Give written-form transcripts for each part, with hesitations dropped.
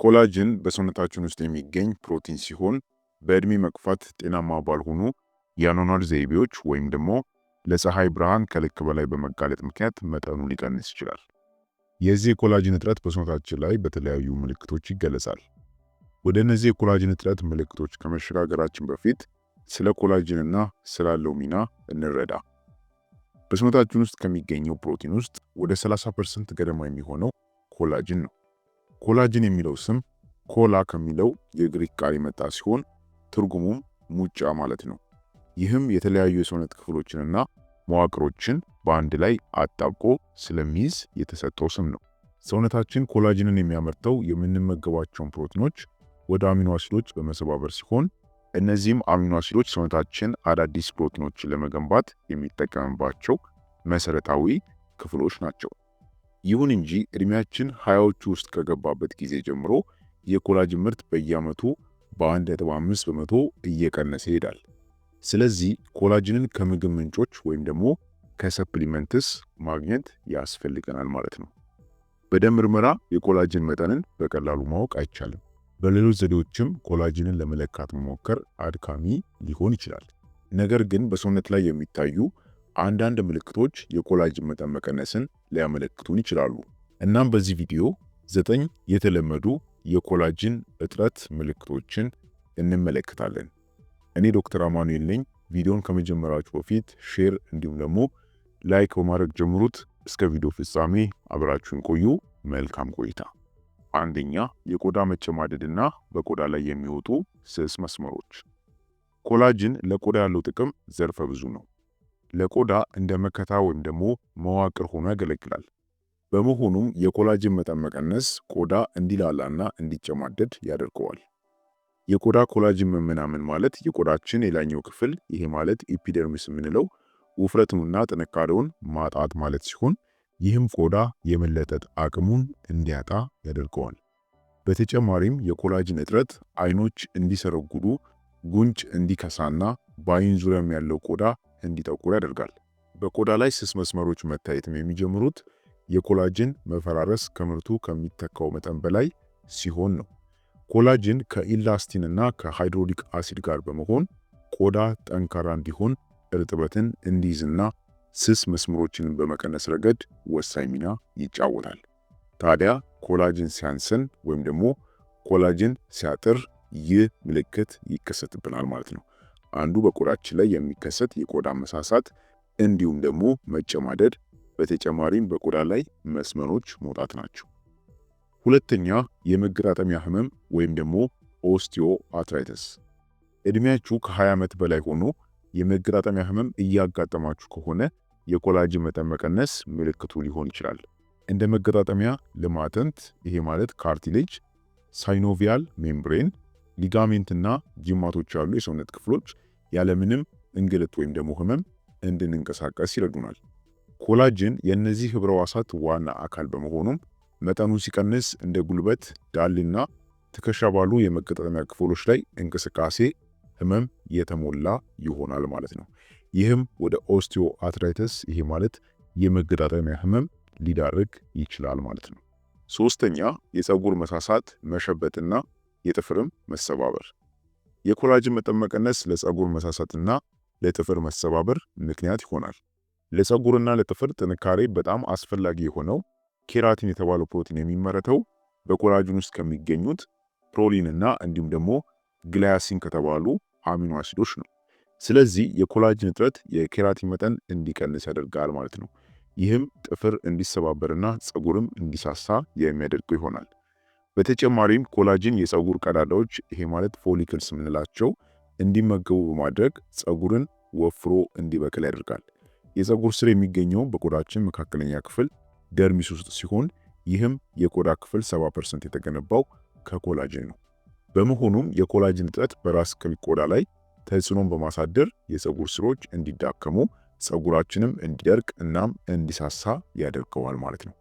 ኮላጅን በሰውነታችን ውስጥ የሚገኝ ፕሮቲን ሲሆን በእድሜ መግፋት ጤናማ ባልሆኑ የአኗኗር ዘይቤዎች ወይም ደግሞ ለፀሐይ ብርሃን ከልክ በላይ በመጋለጥ ምክንያት መጠኑ ሊቀንስ ይችላል። የዚህ የኮላጅን እጥረት በሰውነታችን ላይ በተለያዩ ምልክቶች ይገለጻል። ወደ እነዚህ የኮላጅን እጥረት ምልክቶች ከመሸጋገራችን በፊት ስለ ኮላጅንና ስላለው ሚና እንረዳ። በሰውነታችን ውስጥ ከሚገኘው ፕሮቲን ውስጥ ወደ 30% ገደማ የሚሆነው ኮላጅን ነው። ኮላጅን የሚለው ስም ኮላ ከሚለው የግሪክ ቃል የመጣ ሲሆን ትርጉሙም ሙጫ ማለት ነው። ይህም የተለያዩ የሰውነት ክፍሎችንና መዋቅሮችን በአንድ ላይ አጣብቆ ስለሚይዝ የተሰጠው ስም ነው። ሰውነታችን ኮላጅንን የሚያመርተው የምንመገባቸውን ፕሮቲኖች ወደ አሚኖ አሲዶች በመሰባበር ሲሆን እነዚህም አሚኖ አሲዶች ሰውነታችን አዳዲስ ፕሮቲኖችን ለመገንባት የሚጠቀምባቸው መሰረታዊ ክፍሎች ናቸው። ይሁን እንጂ እድሜያችን 20ዎቹ ውስጥ ከገባበት ጊዜ ጀምሮ የኮላጅን ምርት በየዓመቱ በ1.5 በመቶ እየቀነሰ ይሄዳል። ስለዚህ ኮላጅንን ከምግብ ምንጮች ወይም ደግሞ ከሰፕሊመንትስ ማግኘት ያስፈልገናል ማለት ነው። በደም ምርመራ የኮላጅን መጠንን በቀላሉ ማወቅ አይቻልም። በሌሎች ዘዴዎችም ኮላጅንን ለመለካት መሞከር አድካሚ ሊሆን ይችላል። ነገር ግን በሰውነት ላይ የሚታዩ አንዳንድ ምልክቶች የኮላጅን መጠን መቀነስን ሊያመለክቱን ይችላሉ። እናም በዚህ ቪዲዮ 9 የተለመዱ የኮላጅን እጥረት ምልክቶችን እንመለከታለን። እኔ ዶክተር አማኑኤል ነኝ። ቪዲዮን ከመጀመራችሁ በፊት ሼር እንዲሁም ደግሞ ላይክ በማድረግ ጀምሩት። እስከ ቪዲዮ ፍጻሜ አብራችሁን ቆዩ። መልካም ቆይታ። አንደኛ፣ የቆዳ መጨማደድና በቆዳ ላይ የሚወጡ ስስ መስመሮች። ኮላጅን ለቆዳ ያለው ጥቅም ዘርፈ ብዙ ነው። ለቆዳ እንደ መከታ ወይም ደግሞ መዋቅር ሆኖ ያገለግላል። በመሆኑም የኮላጅን መጠን መቀነስ ቆዳ እንዲላላና እንዲጨማደድ ያደርገዋል። የቆዳ ኮላጅን መመናመን ማለት የቆዳችን የላይኛው ክፍል ይሄ ማለት ኢፒደርሚስ የምንለው ውፍረቱንና ጥንካሬውን ማጣት ማለት ሲሆን ይህም ቆዳ የመለጠጥ አቅሙን እንዲያጣ ያደርገዋል። በተጨማሪም የኮላጅን እጥረት አይኖች እንዲሰረጉዱ፣ ጉንጭ እንዲከሳና በአይን ዙሪያም ያለው ቆዳ እንዲጠቁር ያደርጋል። በቆዳ ላይ ስስ መስመሮች መታየትም የሚጀምሩት የኮላጅን መፈራረስ ከምርቱ ከሚተካው መጠን በላይ ሲሆን ነው። ኮላጅን ከኢላስቲንና ከሃይድሮሊክ አሲድ ጋር በመሆን ቆዳ ጠንካራ እንዲሆን፣ እርጥበትን እንዲይዝና ስስ መስመሮችን በመቀነስ ረገድ ወሳኝ ሚና ይጫወታል። ታዲያ ኮላጅን ሲያንስን ወይም ደግሞ ኮላጅን ሲያጥር ይህ ምልክት ይከሰትብናል ማለት ነው። አንዱ በቆዳችን ላይ የሚከሰት የቆዳ መሳሳት እንዲሁም ደግሞ መጨማደድ፣ በተጨማሪም በቆዳ ላይ መስመሮች መውጣት ናቸው። ሁለተኛ፣ የመገጣጠሚያ ህመም ወይም ደግሞ ኦስቲዮ አርትራይተስ። እድሜያችሁ ከ20 ዓመት በላይ ሆኖ የመገጣጠሚያ ህመም እያጋጠማችሁ ከሆነ የኮላጅን መጠን መቀነስ ምልክቱ ሊሆን ይችላል። እንደ መገጣጠሚያ ልማትንት ይሄ ማለት ካርቲሌጅ፣ ሳይኖቪያል ሜምብሬን፣ ሊጋሜንትና ጅማቶች ያሉ የሰውነት ክፍሎች ያለምንም እንግልት ወይም ደግሞ ህመም እንድንንቀሳቀስ ይረዱናል። ኮላጅን የእነዚህ ህብረ ሕዋሳት ዋና አካል በመሆኑም መጠኑ ሲቀንስ እንደ ጉልበት፣ ዳሌና ትከሻ ባሉ የመገጣጠሚያ ክፍሎች ላይ እንቅስቃሴ ህመም የተሞላ ይሆናል ማለት ነው። ይህም ወደ ኦስቲዮ አርትራይተስ ይሄ ማለት የመገጣጠሚያ ህመም ሊዳርግ ይችላል ማለት ነው። ሶስተኛ፣ የፀጉር መሳሳት፣ መሸበጥና የጥፍርም መሰባበር። የኮላጅን መጠን መቀነስ ለፀጉር መሳሳትና ለጥፍር መሰባበር ምክንያት ይሆናል። ለፀጉርና ለጥፍር ጥንካሬ በጣም አስፈላጊ የሆነው ኬራቲን የተባለው ፕሮቲን የሚመረተው በኮላጅን ውስጥ ከሚገኙት ፕሮሊንና እንዲሁም ደግሞ ግላያሲን ከተባሉ አሚኖ አሲዶች ነው። ስለዚህ የኮላጅን እጥረት የኬራቲን መጠን እንዲቀንስ ያደርጋል ማለት ነው። ይህም ጥፍር እንዲሰባበርና ፀጉርም እንዲሳሳ የሚያደርገው ይሆናል። በተጨማሪም ኮላጅን የፀጉር ቀዳዳዎች ይሄ ማለት ፎሊክልስ የምንላቸው እንዲመገቡ በማድረግ ፀጉርን ወፍሮ እንዲበቅል ያደርጋል። የፀጉር ስር የሚገኘው በቆዳችን መካከለኛ ክፍል ደርሚስ ውስጥ ሲሆን ይህም የቆዳ ክፍል 70% የተገነባው ከኮላጅን ነው። በመሆኑም የኮላጅን እጥረት በራስ ቅል ቆዳ ላይ ተጽዕኖን በማሳደር የፀጉር ስሮች እንዲዳከሙ፣ ፀጉራችንም እንዲደርቅ እናም እንዲሳሳ ያደርገዋል ማለት ነው።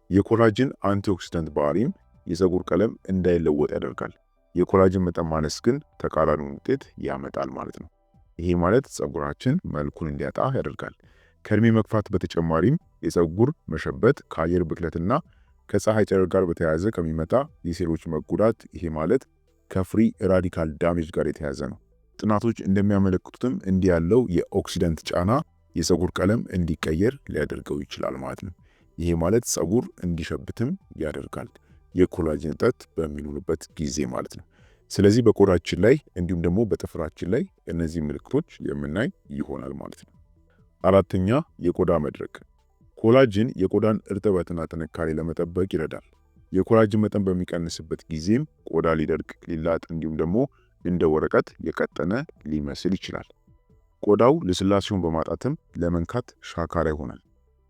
የኮላጅን አንቲኦክሲዳንት ባህሪም የፀጉር ቀለም እንዳይለወጥ ያደርጋል። የኮላጅን መጠን ማነስ ግን ተቃራኒውን ውጤት ያመጣል ማለት ነው። ይሄ ማለት ፀጉራችን መልኩን እንዲያጣ ያደርጋል። ከእድሜ መግፋት በተጨማሪም የፀጉር መሸበት ከአየር ብክለትና ከፀሐይ ጨረር ጋር በተያያዘ ከሚመጣ የሴሎች መጎዳት፣ ይሄ ማለት ከፍሪ ራዲካል ዳሜጅ ጋር የተያያዘ ነው። ጥናቶች እንደሚያመለክቱትም እንዲህ ያለው የኦክሲደንት ጫና የፀጉር ቀለም እንዲቀየር ሊያደርገው ይችላል ማለት ነው። ይሄ ማለት ፀጉር እንዲሸብትም ያደርጋል፣ የኮላጅን እጥረት በሚኖርበት ጊዜ ማለት ነው። ስለዚህ በቆዳችን ላይ እንዲሁም ደግሞ በጥፍራችን ላይ እነዚህ ምልክቶች የምናይ ይሆናል ማለት ነው። አራተኛ የቆዳ መድረቅ። ኮላጅን የቆዳን እርጥበትና ጥንካሬ ለመጠበቅ ይረዳል። የኮላጅን መጠን በሚቀንስበት ጊዜም ቆዳ ሊደርቅ፣ ሊላጥ እንዲሁም ደግሞ እንደ ወረቀት የቀጠነ ሊመስል ይችላል። ቆዳው ልስላሴውን በማጣትም ለመንካት ሻካራ ይሆናል።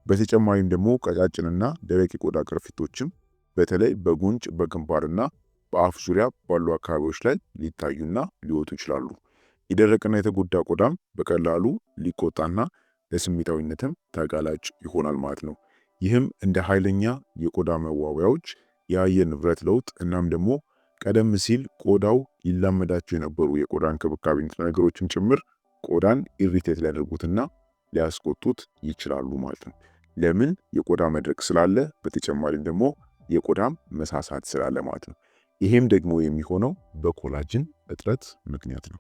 በተጨማሪም ደግሞ ቀጫጭንና ደረቅ የቆዳ ቅርፊቶችም በተለይ በጉንጭ በግንባርና በአፍ ዙሪያ ባሉ አካባቢዎች ላይ ሊታዩና ሊወጡ ይችላሉ። የደረቅና የተጎዳ ቆዳም በቀላሉ ሊቆጣና ለስሜታዊነትም ተጋላጭ ይሆናል ማለት ነው። ይህም እንደ ኃይለኛ የቆዳ መዋቢያዎች፣ የአየር ንብረት ለውጥ እናም ደግሞ ቀደም ሲል ቆዳው ይላመዳቸው የነበሩ የቆዳ እንክብካቤ ንጥረ ነገሮችም ጭምር ቆዳን ኢሪቴት ሊያደርጉትና ሊያስቆጡት ይችላሉ ማለት ነው። ለምን? የቆዳ መድረቅ ስላለ፣ በተጨማሪም ደግሞ የቆዳም መሳሳት ስላለ ማለት ነው። ይሄም ደግሞ የሚሆነው በኮላጅን እጥረት ምክንያት ነው።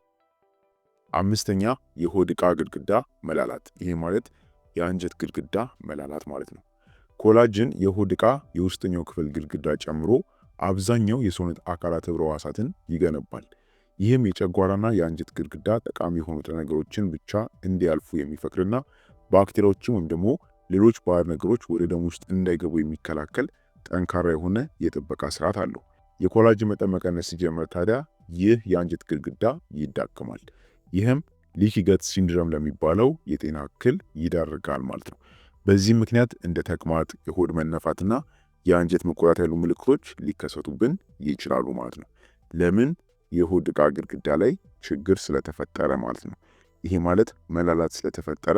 አምስተኛ የሆድ ዕቃ ግድግዳ መላላት። ይሄ ማለት የአንጀት ግድግዳ መላላት ማለት ነው። ኮላጅን የሆድ ዕቃ የውስጠኛው ክፍል ግድግዳ ጨምሮ አብዛኛው የሰውነት አካላት ህብረ ሕዋሳትን ይገነባል። ይህም የጨጓራና የአንጀት ግድግዳ ጠቃሚ የሆኑ ንጥረ ነገሮችን ብቻ እንዲያልፉ የሚፈቅድና ባክቴሪያዎችን ወይም ደግሞ ሌሎች ባዕድ ነገሮች ወደ ደም ውስጥ እንዳይገቡ የሚከላከል ጠንካራ የሆነ የጥበቃ ስርዓት አለው። የኮላጅን መጠን መቀነስ ሲጀምር ታዲያ ይህ የአንጀት ግድግዳ ይዳክማል። ይህም ሊኪ ገት ሲንድረም ለሚባለው የጤና እክል ይዳርጋል ማለት ነው። በዚህ ምክንያት እንደ ተቅማጥ፣ የሆድ መነፋትና የአንጀት መቆጣት ያሉ ምልክቶች ሊከሰቱብን ይችላሉ ማለት ነው። ለምን? የሆድ ዕቃ ግድግዳ ላይ ችግር ስለተፈጠረ ማለት ነው። ይሄ ማለት መላላት ስለተፈጠረ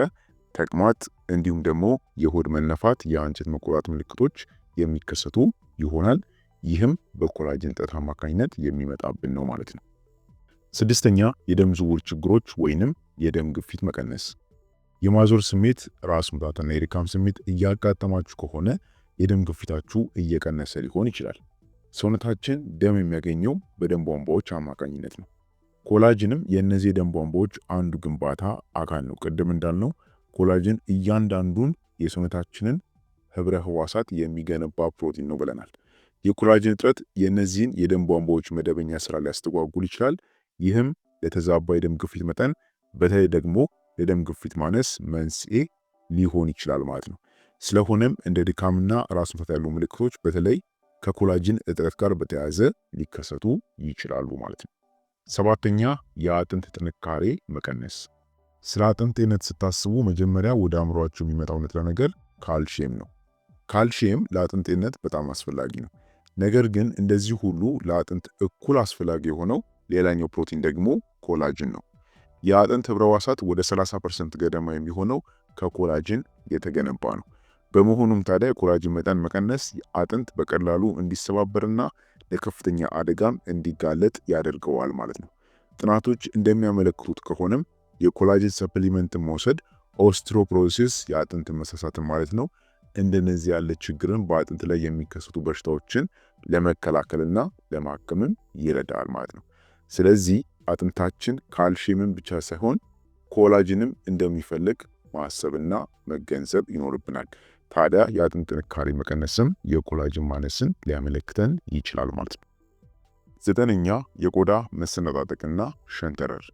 ተቅማጥ እንዲሁም ደግሞ የሆድ መነፋት፣ የአንጀት መቆጣት ምልክቶች የሚከሰቱ ይሆናል። ይህም በኮላጅን እጥረት አማካኝነት የሚመጣብን ነው ማለት ነው። ስድስተኛ የደም ዝውውር ችግሮች ወይንም የደም ግፊት መቀነስ። የማዞር ስሜት፣ ራስ ምታትና የድካም ስሜት እያጋጠማችሁ ከሆነ የደም ግፊታችሁ እየቀነሰ ሊሆን ይችላል። ሰውነታችን ደም የሚያገኘው በደም ቧንቧዎች አማካኝነት ነው። ኮላጅንም የእነዚህ የደም ቧንቧዎች አንዱ ግንባታ አካል ነው። ቅድም እንዳልነው ኮላጅን እያንዳንዱን የሰውነታችንን ህብረ ህዋሳት የሚገነባ ፕሮቲን ነው ብለናል። የኮላጅን እጥረት የእነዚህን የደም ቧንቧዎች መደበኛ ስራ ሊያስተጓጉል ይችላል። ይህም ለተዛባ የደም ግፊት መጠን በተለይ ደግሞ ለደም ግፊት ማነስ መንስኤ ሊሆን ይችላል ማለት ነው። ስለሆነም እንደ ድካምና ራስ ምታት ያሉ ምልክቶች በተለይ ከኮላጅን እጥረት ጋር በተያያዘ ሊከሰቱ ይችላሉ ማለት ነው። ሰባተኛ የአጥንት ጥንካሬ መቀነስ። ስለ አጥንት ጤንነት ስታስቡ መጀመሪያ ወደ አእምሯችሁ የሚመጣው ንጥረ ነገር ካልሽየም ነው። ካልሽየም ለአጥንት ጤንነት በጣም አስፈላጊ ነው። ነገር ግን እንደዚህ ሁሉ ለአጥንት እኩል አስፈላጊ የሆነው ሌላኛው ፕሮቲን ደግሞ ኮላጅን ነው። የአጥንት ህብረ ሕዋሳት ወደ 30% ገደማ የሚሆነው ከኮላጅን የተገነባ ነው። በመሆኑም ታዲያ የኮላጅን መጠን መቀነስ አጥንት በቀላሉ እንዲሰባበርና ለከፍተኛ አደጋም እንዲጋለጥ ያደርገዋል ማለት ነው። ጥናቶች እንደሚያመለክቱት ከሆነም የኮላጅን ሰፕሊመንትን መውሰድ ኦስትሮፕሮሲስ የአጥንት መሳሳትን ማለት ነው እንደነዚህ ያለ ችግርን በአጥንት ላይ የሚከሰቱ በሽታዎችን ለመከላከልና ለማከምም ይረዳል ማለት ነው። ስለዚህ አጥንታችን ካልሽየምን ብቻ ሳይሆን ኮላጅንም እንደሚፈልግ ማሰብና መገንዘብ ይኖርብናል። ታዲያ የአጥንት ጥንካሬ መቀነስም የኮላጅን ማነስን ሊያመለክተን ይችላል ማለት ነው። ዘጠነኛ የቆዳ መሰነጣጠቅና ሸንተረር።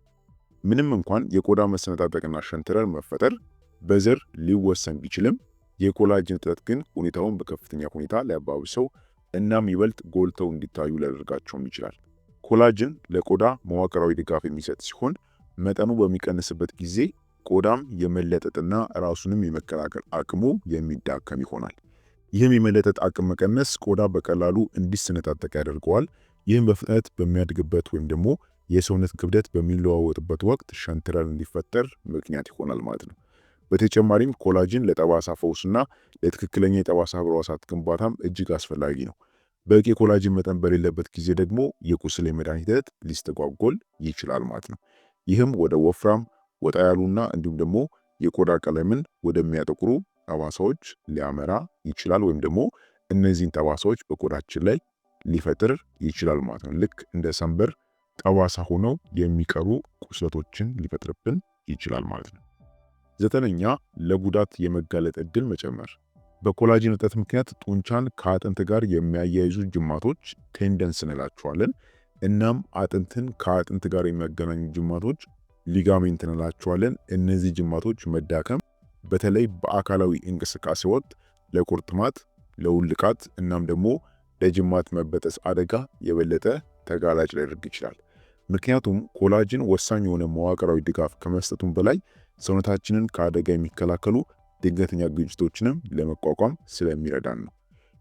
ምንም እንኳን የቆዳ መሰነጣጠቅና ሸንተረር መፈጠር በዘር ሊወሰን ቢችልም የኮላጅን እጥረት ግን ሁኔታውን በከፍተኛ ሁኔታ ሊያባብሰው እናም ይበልጥ ጎልተው እንዲታዩ ሊያደርጋቸውም ይችላል። ኮላጅን ለቆዳ መዋቅራዊ ድጋፍ የሚሰጥ ሲሆን መጠኑ በሚቀንስበት ጊዜ ቆዳም የመለጠጥና ራሱንም የመከላከል አቅሙ የሚዳከም ይሆናል። ይህም የመለጠጥ አቅም መቀነስ ቆዳ በቀላሉ እንዲሰነጣጠቅ ያደርገዋል። ይህም በፍጥነት በሚያድግበት ወይም ደግሞ የሰውነት ክብደት በሚለዋወጥበት ወቅት ሸንተረር እንዲፈጠር ምክንያት ይሆናል ማለት ነው። በተጨማሪም ኮላጅን ለጠባሳ ፈውስና ለትክክለኛ የጠባሳ ህብረ ሕዋሳት ግንባታም እጅግ አስፈላጊ ነው። በቂ የኮላጅን መጠን በሌለበት ጊዜ ደግሞ የቁስል የመዳን ሂደት ሊስተጓጎል ይችላል ማለት ነው። ይህም ወደ ወፍራም ወጣ ያሉና እንዲሁም ደግሞ የቆዳ ቀለምን ወደሚያጠቁሩ ጠባሳዎች ሊያመራ ይችላል ወይም ደግሞ እነዚህን ጠባሳዎች በቆዳችን ላይ ሊፈጥር ይችላል ማለት ነው። ልክ እንደ ሰንበር ጠባሳ ሆነው የሚቀሩ ቁስለቶችን ሊፈጥርብን ይችላል ማለት ነው። 9ኛ ለጉዳት የመጋለጥ ዕድል መጨመር። በኮላጅን እጥረት ምክንያት ጡንቻን ከአጥንት ጋር የሚያያይዙ ጅማቶች ቴንደንስ እንላቸዋለን። እናም አጥንትን ከአጥንት ጋር የሚያገናኙ ጅማቶች ሊጋሜንት እንላቸዋለን። እነዚህ ጅማቶች መዳከም በተለይ በአካላዊ እንቅስቃሴ ወቅት ለቁርጥማት፣ ለውልቃት እናም ደግሞ ለጅማት መበጠስ አደጋ የበለጠ ተጋላጭ ሊያደርግ ይችላል። ምክንያቱም ኮላጅን ወሳኝ የሆነ መዋቅራዊ ድጋፍ ከመስጠቱም በላይ ሰውነታችንን ከአደጋ የሚከላከሉ ድንገተኛ ግጭቶችንም ለመቋቋም ስለሚረዳን ነው።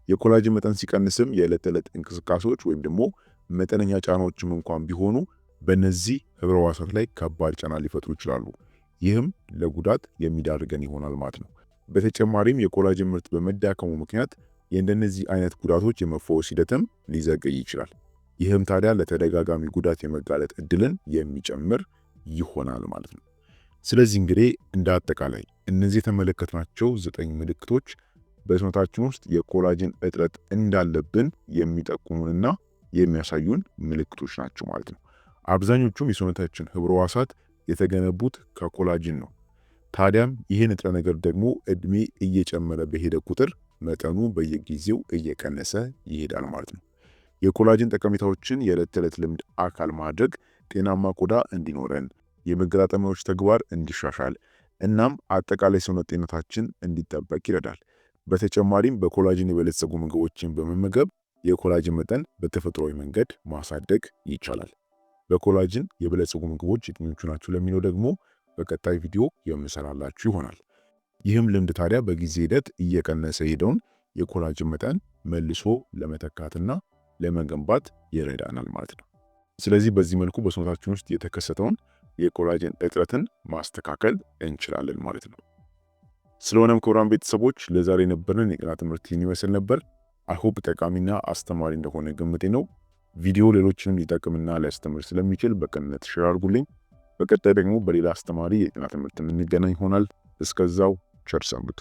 የኮላጅን መጠን ሲቀንስም የዕለት ተዕለት እንቅስቃሴዎች ወይም ደግሞ መጠነኛ ጫናዎችም እንኳን ቢሆኑ በእነዚህ ህብረ ሕዋሳት ላይ ከባድ ጫና ሊፈጥሩ ይችላሉ። ይህም ለጉዳት የሚዳርገን ይሆናል ማለት ነው። በተጨማሪም የኮላጅን ምርት በመዳከሙ ምክንያት የእንደነዚህ አይነት ጉዳቶች የመፈወስ ሂደትም ሊዘገይ ይችላል። ይህም ታዲያ ለተደጋጋሚ ጉዳት የመጋለጥ እድልን የሚጨምር ይሆናል ማለት ነው። ስለዚህ እንግዲህ እንደ አጠቃላይ እነዚህ የተመለከትናቸው 9 ምልክቶች በሰውነታችን ውስጥ የኮላጅን እጥረት እንዳለብን የሚጠቁሙንና የሚያሳዩን ምልክቶች ናቸው ማለት ነው። አብዛኞቹም የሰውነታችን ህብረ ሕዋሳት የተገነቡት ከኮላጅን ነው። ታዲያም ይህ ንጥረ ነገር ደግሞ እድሜ እየጨመረ በሄደ ቁጥር መጠኑ በየጊዜው እየቀነሰ ይሄዳል ማለት ነው። የኮላጅን ጠቀሜታዎችን የዕለት ተዕለት ልምድ አካል ማድረግ ጤናማ ቆዳ እንዲኖረን፣ የመገጣጠሚያዎች ተግባር እንዲሻሻል እናም አጠቃላይ ሰውነት ጤንነታችን እንዲጠበቅ ይረዳል። በተጨማሪም በኮላጅን የበለጸጉ ምግቦችን በመመገብ የኮላጅን መጠን በተፈጥሯዊ መንገድ ማሳደግ ይቻላል። በኮላጅን የበለጸጉ ምግቦች የትኞቹ ናቸው ለሚለው ደግሞ በቀጣይ ቪዲዮ የምሰራላችሁ ይሆናል። ይህም ልምድ ታዲያ በጊዜ ሂደት እየቀነሰ ሄደውን የኮላጅን መጠን መልሶ ለመተካትና ለመገንባት ይረዳናል ማለት ነው። ስለዚህ በዚህ መልኩ በሰውነታችን ውስጥ የተከሰተውን የኮላጅን እጥረትን ማስተካከል እንችላለን ማለት ነው። ስለሆነም ክቡራን ቤተሰቦች ለዛሬ የነበረን የጤና ትምህርት ይመስል ነበር። አይሆፕ ጠቃሚና አስተማሪ እንደሆነ ግምቴ ነው። ቪዲዮ ሌሎችንም ሊጠቅምና ሊያስተምር ስለሚችል በቅንነት ሼር አድርጉልኝ። በቀጣይ ደግሞ በሌላ አስተማሪ የጤና ትምህርት የምንገናኝ ይሆናል። እስከዛው ቸር ሰንብቱ።